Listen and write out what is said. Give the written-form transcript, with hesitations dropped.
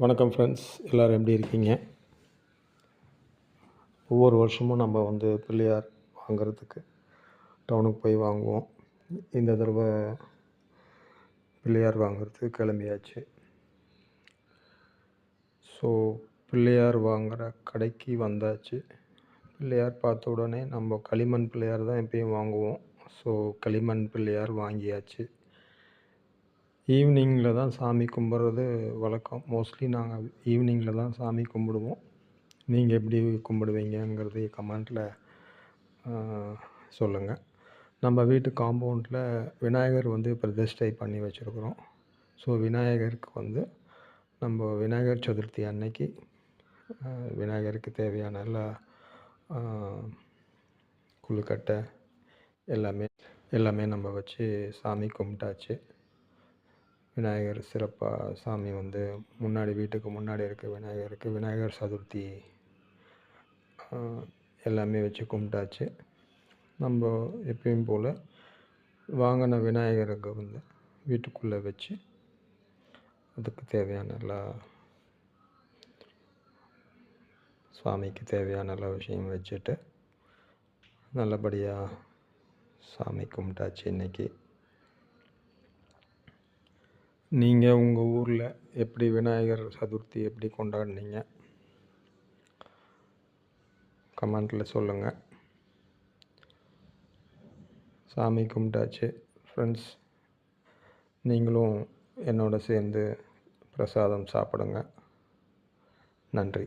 வணக்கம் ஃப்ரெண்ட்ஸ், எல்லோரும் எப்படி இருக்கீங்க? ஒவ்வொரு வருஷமும் நம்ம பிள்ளையார் வாங்குறதுக்கு டவுனுக்கு போய் வாங்குவோம். இந்த தடவை பிள்ளையார் வாங்குறதுக்கு கிளம்பியாச்சு. ஸோ பிள்ளையார் வாங்குகிற கடைக்கு வந்தாச்சு. பிள்ளையார் பார்த்த உடனே நம்ம களிமண் பிள்ளையார் தான் எப்பயும் வாங்குவோம். ஸோ களிமண் பிள்ளையார் வாங்கியாச்சு. ஈவினிங்கில் தான் சாமி கும்பிட்றது வழக்கம். மோஸ்ட்லி நாங்கள் ஈவினிங்கில் தான் சாமி கும்பிடுவோம். நீங்கள் எப்படி கும்பிடுவீங்கங்கிறது கமெண்ட்டில் சொல்லுங்கள். நம்ம வீட்டு காம்பவுண்டில் விநாயகர் பிரதிஷ்டை பண்ணி வச்சுருக்குறோம். ஸோ விநாயகருக்கு நம்ம விநாயகர் சதுர்த்தி அன்னைக்கு விநாயகருக்கு தேவையான எல்லா கொழுக்கட்டை எல்லாமே நம்ம வச்சு சாமி கும்பிட்டாச்சு. விநாயகர் சிறப்பாக சாமி முன்னாடி வீட்டுக்கு முன்னாடி இருக்க விநாயகருக்கு விநாயகர் சதுர்த்தி எல்லாமே வச்சு கும்பிட்டாச்சு. நம்ம எப்பயும் போல் வாங்கின விநாயகருக்கு வீட்டுக்குள்ளே வச்சு அதுக்கு தேவையான எல்லா சாமிக்கு தேவையான எல்லா விஷயம் வச்சுட்டு நல்லபடியாக சாமி கும்பிட்டாச்சு. இன்றைக்கி நீங்கள் உங்கள் ஊரில் எப்படி விநாயகர் சதுர்த்தி எப்படி கொண்டாடினீங்க? கமெண்ட்டில் சொல்லுங்கள். சாமி கும்பிட்டாச்சு ஃப்ரெண்ட்ஸ். நீங்களும் என்னோட சேர்ந்து பிரசாதம் சாப்பிடுங்க. நன்றி.